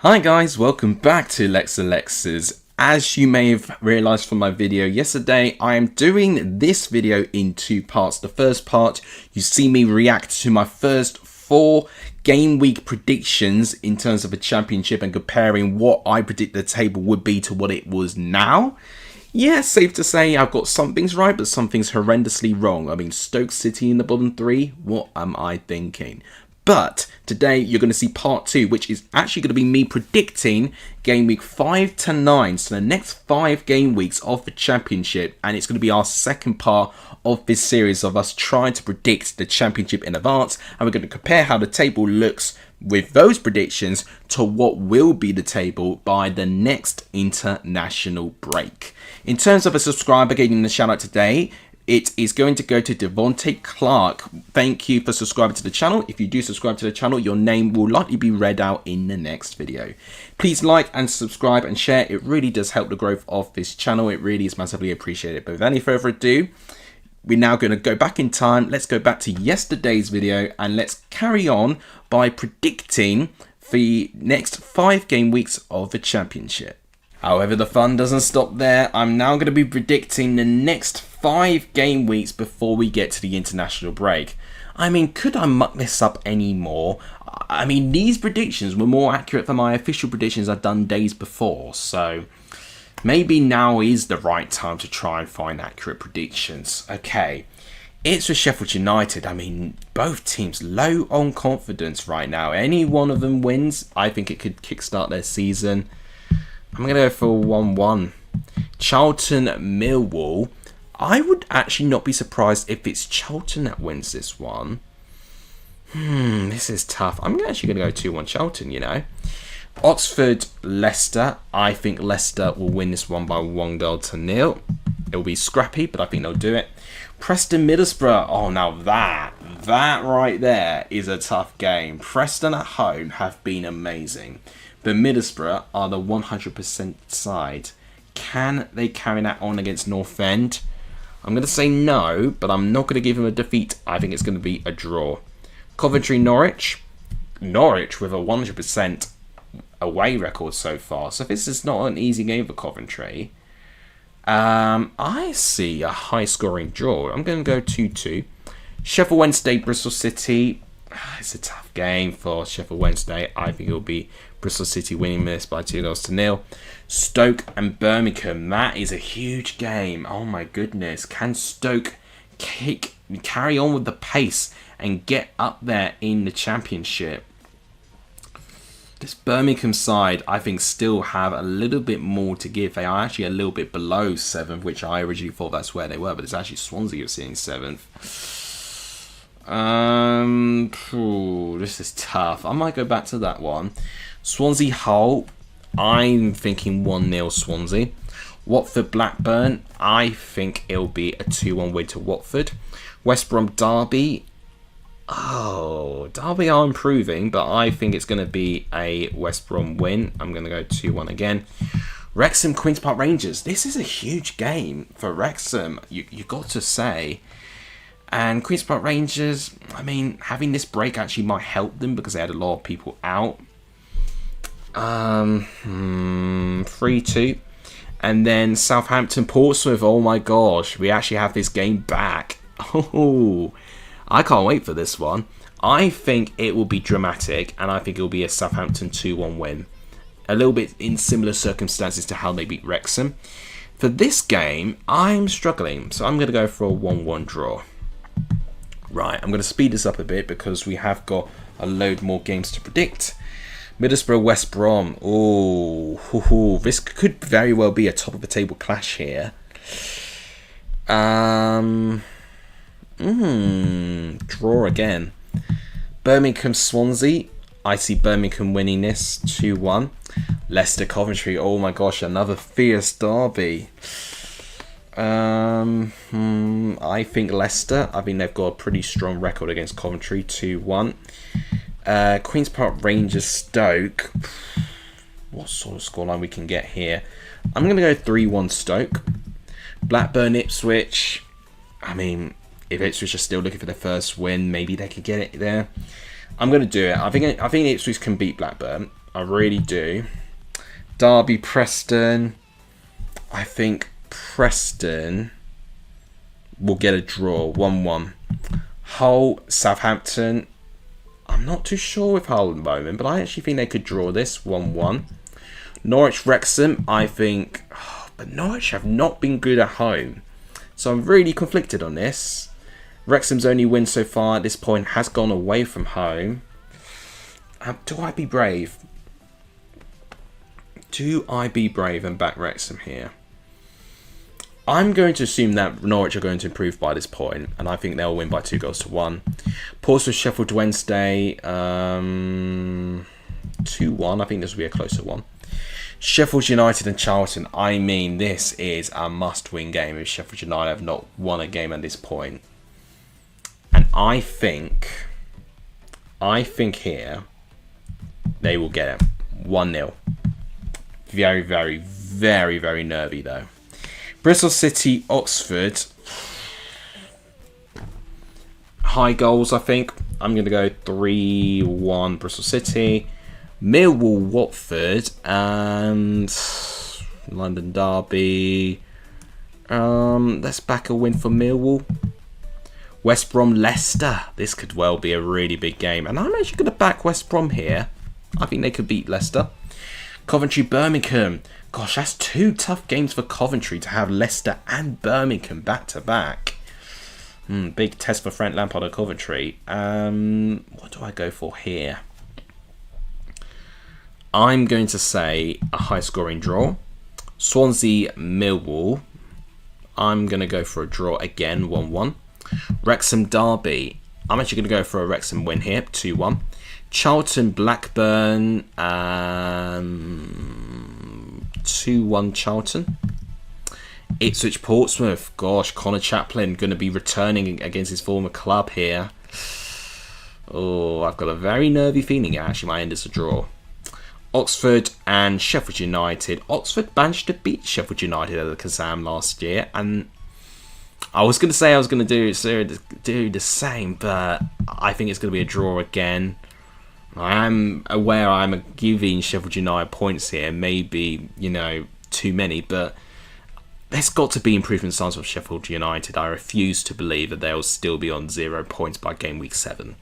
Hi guys, welcome back to Lex Alexas. As you may have realised from my video yesterday, I am doing this video in two parts. The first part, you see me react to my first 4 game week predictions in terms of a championship and comparing what I predict the table would be to what it was now. Yeah, safe to say I've got some things right, but some things horrendously wrong. I mean, Stoke City in the bottom 3, what am I thinking? But today you're going to see part 2, which is actually going to be me predicting game week 5 to 9. So the next 5 game weeks of the championship. And it's going to be our second part of this series of us trying to predict the championship in advance. And we're going to compare how the table looks with those predictions to what will be the table by the next international break. In terms of a subscriber getting the shout out today, it is going to go to Devontae Clark. Thank you for subscribing to the channel. If you do subscribe to the channel, your name will likely be read out in the next video. Please like and subscribe and share. It really does help the growth of this channel. It really is massively appreciated. But without any further ado, we're now going to go back in time. Let's go back to yesterday's video and let's carry on by predicting the next 5 game weeks of the championship. However, the fun doesn't stop there. I'm now going to be predicting the next 5 game weeks before we get to the international break. I mean, could I muck this up anymore? I mean, these predictions were more accurate than my official predictions I'd done days before. So maybe now is the right time to try and find accurate predictions. Okay, it's with Sheffield United. I mean, both teams low on confidence right now. Any one of them wins, I think it could kickstart their season. I'm going to go for 1-1. Charlton Millwall. I would actually not be surprised if it's Charlton that wins this one. This is tough. I'm actually going to go 2-1 Charlton, you know. Oxford Leicester. I think Leicester will win this one by 1-0. It will be scrappy, but I think they'll do it. Preston Middlesbrough. Oh, now that right there is a tough game. Preston at home have been amazing. But Middlesbrough are the 100% side. Can they carry that on against North End? I'm going to say no, but I'm not going to give them a defeat. I think it's going to be a draw. Coventry Norwich. Norwich with a 100% away record so far. So this is not an easy game for Coventry. I see a high scoring draw. I'm going to go 2-2. Sheffield Wednesday, Bristol City. It's a tough game for Sheffield Wednesday. I think it will be Bristol City winning this by 2-0. Stoke and Birmingham. That is a huge game. Oh my goodness. Can Stoke carry on with the pace and get up there in the championship? This Birmingham side, I think, still have a little bit more to give. They are actually a little bit below 7th, which I originally thought that's where they were, but it's actually Swansea you're seeing 7th. This is tough. I might go back to that one. Swansea Hull. I'm thinking 1-0 Swansea. Watford Blackburn. I think it'll be a 2-1 win to Watford. West Brom Derby. Oh, Derby are improving, but I think it's going to be a West Brom win. I'm going to go 2-1 again. Wrexham Queen's Park Rangers. This is a huge game for Wrexham. You got to say. And Queen's Park Rangers, I mean, having this break actually might help them because they had a lot of people out. 3-2. And then Southampton Portsmouth. Oh my gosh, we actually have this game back. Oh, I can't wait for this one. I think it will be dramatic, and I think it will be a Southampton 2-1 win. A little bit in similar circumstances to how they beat Wrexham. For this game, I'm struggling, so I'm going to go for a 1-1 draw. Right, I'm going to speed this up a bit because we have got a load more games to predict. Middlesbrough West Brom. Oh, this could very well be a top of the table clash here. Draw again. Birmingham Swansea. I see Birmingham winning this 2-1. Leicester Coventry. Oh my gosh, another fierce derby. I think Leicester. I think they've got a pretty strong record against Coventry. 2-1. Queen's Park Rangers Stoke. What sort of scoreline we can get here? I'm going to go 3-1 Stoke. Blackburn Ipswich. I mean, if Ipswich are still looking for their first win, maybe they could get it there. I'm going to do it. I think Ipswich can beat Blackburn. I really do. Derby, Preston. I think Preston will get a draw, 1-1. Hull, Southampton. I'm not too sure with Hull at the moment, but I actually think they could draw this, 1-1. Norwich, Wrexham, I think... but Norwich have not been good at home. So I'm really conflicted on this. Wrexham's only win so far at this point has gone away from home. Do I be brave? Do I be brave and back Wrexham here? I'm going to assume that Norwich are going to improve by this point, and I think they'll win by 2-1. Portsmouth, Sheffield Wednesday, 2-1. I think this will be a closer one. Sheffield United and Charlton. I mean, this is a must-win game if Sheffield United have not won a game at this point. And I think here they will get it. 1-0. Very, very, very, very nervy though. Bristol City, Oxford. High goals, I think. I'm going to go 3-1 Bristol City. Millwall, Watford. And London Derby. Let's back a win for Millwall. West Brom, Leicester. This could well be a really big game. And I'm actually going to back West Brom here. I think they could beat Leicester. Coventry, Birmingham. Gosh, that's 2 tough games for Coventry to have Leicester and Birmingham back to back. Big test for Frank Lampard at Coventry. What do I go for here? I'm going to say a high scoring draw. Swansea, Millwall. I'm going to go for a draw again, 1-1. Wrexham, Derby. I'm actually going to go for a Wrexham win here, 2-1. Charlton, Blackburn. 2-1 Charlton. Ipswich, Portsmouth. Gosh, Connor Chaplin going to be returning against his former club here. Oh, I've got a very nervy feeling it actually might end as a draw. Oxford and Sheffield United. Oxford managed to beat Sheffield United at the Kazam last year, and I was going to say I was going to do the same, but I think it's going to be a draw again. I am aware I'm giving Sheffield United points here, maybe, too many, but there's got to be improvement signs of Sheffield United. I refuse to believe that they'll still be on 0 points by game week 7.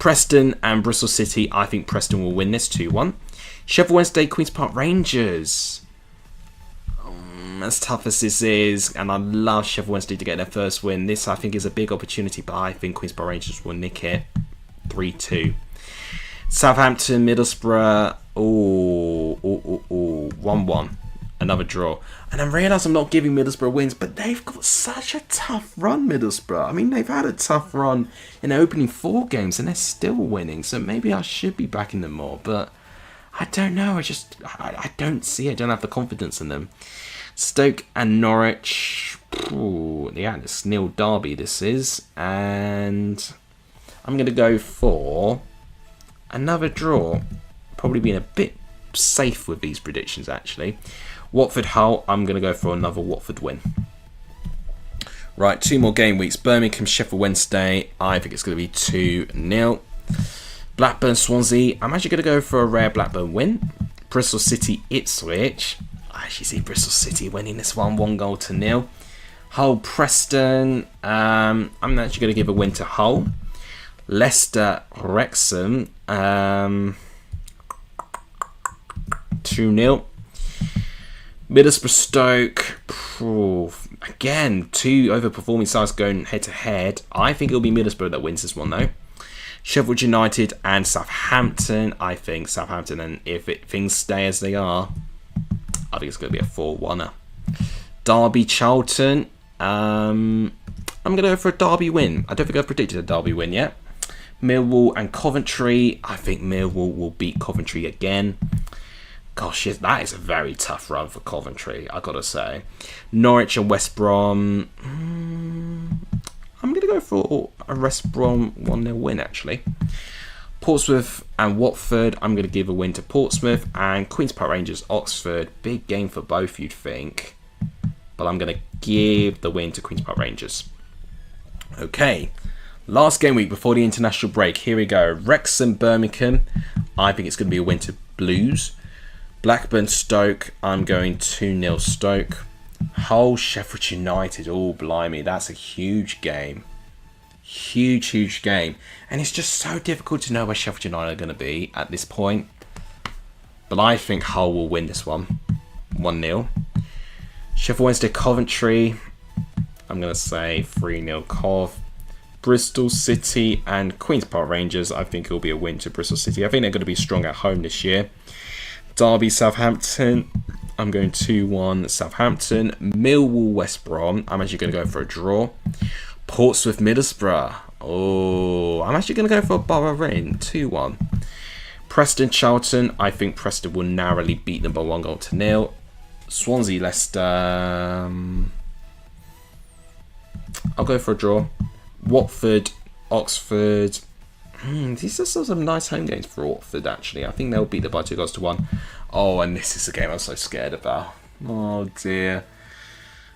Preston and Bristol City. I think Preston will win this 2-1. Sheffield Wednesday, Queen's Park Rangers. As tough as this is, and I love Sheffield Wednesday to get their first win, this I think is a big opportunity, but I think Queen's Park Rangers will nick it 3-2. Southampton, Middlesbrough. 1-1. Another draw. And I realise I'm not giving Middlesbrough wins, but they've got such a tough run, Middlesbrough. I mean, they've had a tough run in the opening 4 games, and they're still winning. So maybe I should be backing them more, but I don't know. I don't see it. I don't have the confidence in them. Stoke and Norwich. It's nil derby, this is. And I'm going to go for another draw. Probably being a bit safe with these predictions, actually. Watford, Hull. I'm going to go for another Watford win. Right, 2 more game weeks. Birmingham, Sheffield Wednesday. I think it's going to be 2-0. Blackburn, Swansea. I'm actually going to go for a rare Blackburn win. Bristol City, Ipswich. I actually see Bristol City winning this one 1-0. Hull, Preston. I'm actually going to give a win to Hull. Leicester, Wrexham. 2-0. Middlesbrough, Stoke. Again, 2 overperforming sides going head to head. I think it'll be Middlesbrough that wins this one though. Sheffield United and Southampton. I think Southampton, and if things stay as they are, I think it's going to be a 4-1er. Derby, Charlton. I'm going to go for a Derby win. I don't think I've predicted a Derby win yet. Millwall and Coventry. I think Millwall will beat Coventry again. Gosh, that is a very tough run for Coventry, I've got to say. Norwich and West Brom. I'm going to go for a West Brom 1-0 win, actually. Portsmouth and Watford. I'm going to give a win to Portsmouth. And Queen's Park Rangers, Oxford. Big game for both, you'd think. But I'm going to give the win to Queen's Park Rangers. Okay. Last game week before the international break. Here we go. Wrexham, Birmingham. I think it's going to be a win to Blues. Blackburn Stoke, I'm going 2-0 Stoke. Hull Sheffield United, oh blimey, that's a huge game. Huge game. And it's just so difficult to know where Sheffield United are going to be at this point. But I think Hull will win this one. 1-0. Sheffield Wednesday Coventry, I'm going to say 3-0 Cov. Bristol City and Queen's Park Rangers, I think it will be a win to Bristol City. I think they're going to be strong at home this year. Derby Southampton, I'm going 2-1 Southampton. Millwall West Brom, I'm actually going to go for a draw. Portsmouth Middlesbrough, oh, I'm actually going to go for a Borough win, 2-1. Preston Charlton, I think Preston will narrowly beat them by 1-0. Swansea Leicester, I'll go for a draw. Watford, Oxford. These are some nice home games for Watford, actually. I think they'll beat them by 2-1. Oh, and this is the game I'm so scared about. Oh, dear.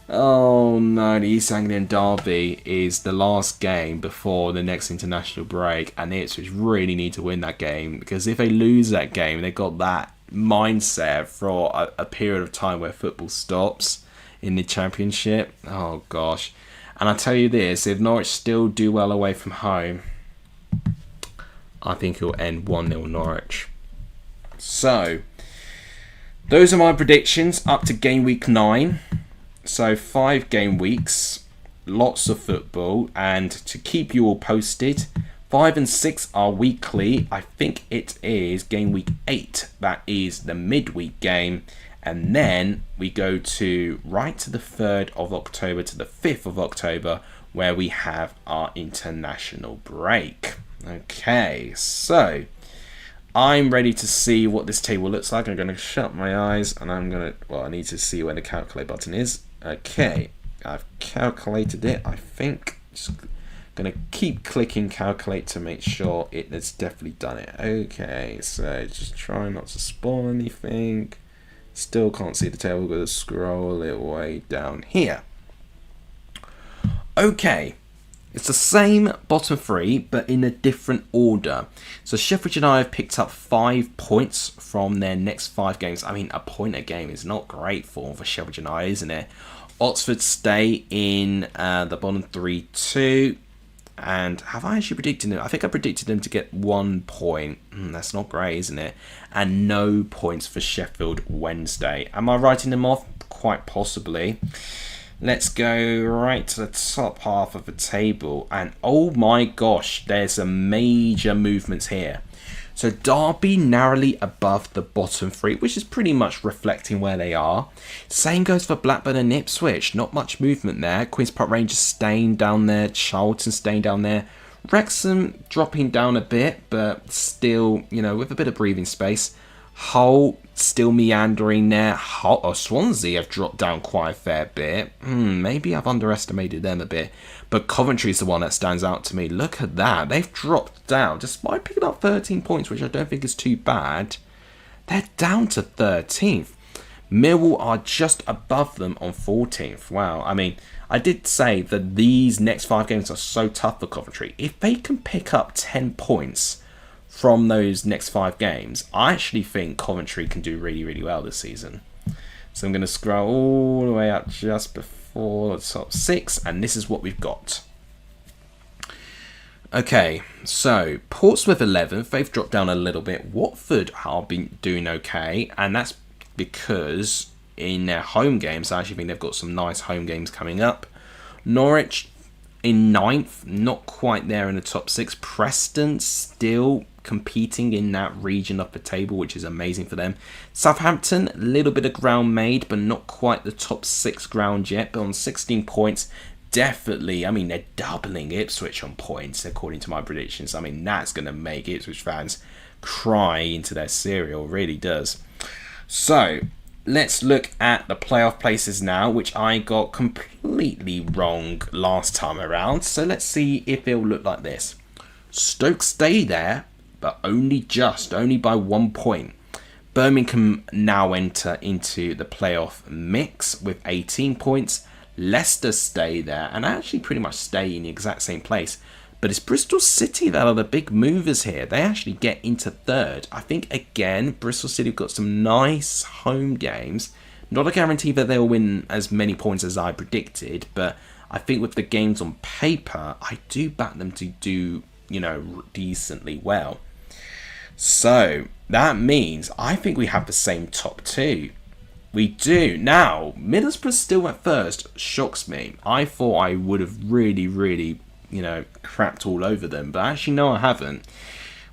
Oh, no. The East Anglian Derby is the last game before the next international break. And Ipswich really need to win that game. Because if they lose that game, they've got that mindset for a period of time where football stops in the Championship. Oh, gosh. And I tell you this, if Norwich still do well away from home, I think it'll end 1-0 Norwich. So, those are my predictions up to game week 9. So, 5 game weeks, lots of football, and to keep you all posted, 5 and 6 are weekly. I think it is game week 8 that is the midweek game. And then we go right to the 3rd of October to the 5th of October, where we have our international break. Okay, so I'm ready to see what this table looks like. I'm going to shut my eyes and I need to see where the calculate button is. Okay, I've calculated it, I think. Just going to keep clicking calculate to make sure it's definitely done it. Okay, so just try not to spawn anything. Still can't see the table, we're going to scroll it way down here. Okay, it's the same bottom 3, but in a different order. So Sheffield United have picked up 5 points from their next 5 games. I mean, a point a game is not great form for Sheffield United, isn't it? Oxford stay in the bottom 3 too. And have I actually predicted them? I think I predicted them to get 1 point. That's not great, isn't it? And no points for Sheffield Wednesday. Am I writing them off? Quite possibly. Let's go right to the top half of the table. And oh my gosh, there's some major movements here. So Derby narrowly above the bottom 3, which is pretty much reflecting where they are. Same goes for Blackburn and Ipswich. Not much movement there. Queen's Park Rangers staying down there. Charlton staying down there. Wrexham dropping down a bit, but still, with a bit of breathing space. Hull still meandering there. Swansea have dropped down quite a fair bit. Maybe I've underestimated them a bit. But Coventry's the one that stands out to me. Look at that. They've dropped down. Despite picking up 13 points, which I don't think is too bad, they're down to 13th. Millwall are just above them on 14th. Wow. I mean, I did say that these next 5 games are so tough for Coventry. If they can pick up 10 points from those next 5 games, I actually think Coventry can do really, really well this season. So I'm going to scroll all the way up just before the top 6, and this is what we've got. Okay, so Portsmouth 11th, they've dropped down a little bit. Watford have been doing okay, and that's because in their home games, I actually think they've got some nice home games coming up. Norwich in 9th, not quite there in the top 6. Preston still competing in that region of the table, which is amazing for them. Southampton, a little bit of ground made, but not quite the top 6 ground yet, but on 16 points. Definitely, I mean, they're doubling Ipswich on points, according to my predictions. I mean, that's going to make Ipswich fans cry into their cereal, really does. So, let's look at the playoff places now, which I got completely wrong last time around. So, let's see if it'll look like this. Stoke stay there, but only by 1 point. Birmingham now enter into the playoff mix with 18 points. Leicester stay there and actually pretty much stay in the exact same place, But it's Bristol City that are the big movers here. They actually get into third. I think, again, Bristol City have got some nice home games. Not a guarantee that they'll win as many points as I predicted, but I think with the games on paper, I do back them to do, you know, decently well. So that means I think we have the same top two. We do. Now, Middlesbrough still at first shocks me. I thought I would have really, you know, crapped all over them, but actually no, I haven't.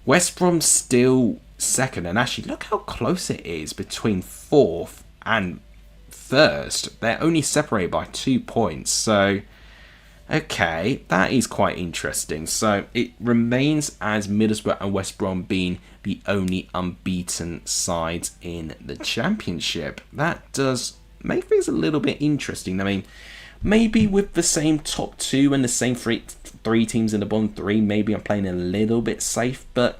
West Brom still second, and actually look how close it is between fourth and first. They're only separated by 2 points, so okay, that is quite interesting. So it remains as Middlesbrough and West Brom being the only unbeaten sides in the Championship. That does make things a little bit interesting. I mean, maybe with the same top two and the same three teams in the bottom three, maybe I'm playing a little bit safe, but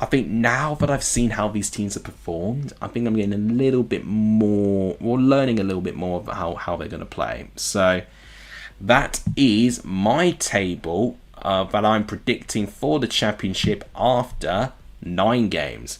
I think now that I've seen how these teams have performed, I think I'm getting a little bit more, or learning a little bit more about how they're going to play. So that is my table that I'm predicting for the Championship after 9 games.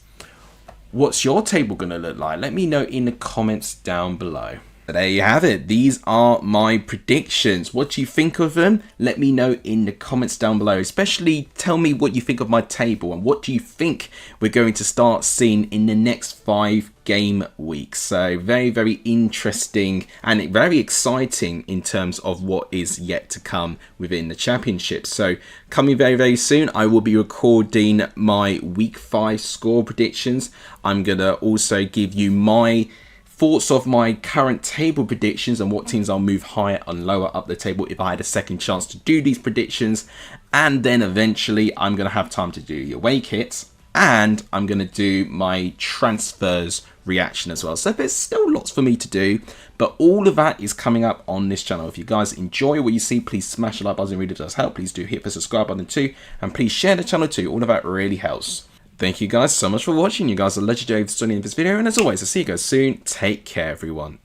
What's your table going to look like? Let me know in the comments down below. But there you have it. These are my predictions. What do you think of them? Let me know in the comments down below. Especially tell me what you think of my table and what do you think we're going to start seeing in the next 5 game weeks. So very interesting and very exciting in terms of what is yet to come within the Championship. So coming very soon, I will be recording my week 5 score predictions. I'm going to also give you my thoughts of my current table predictions and what teams I'll move higher and lower up the table if I had a second chance to do these predictions. And then eventually I'm going to have time to do your away kits, and I'm going to do my transfers reaction as well. So there's still lots for me to do, but all of that is coming up on this channel. If you guys enjoy what you see, please smash the like button, it really does help. Please do hit the subscribe button too, and please share the channel too. All of that really helps. Thank you guys so much for watching. You guys are legendary for studying this video, and as always, I'll see you guys soon. Take care, everyone.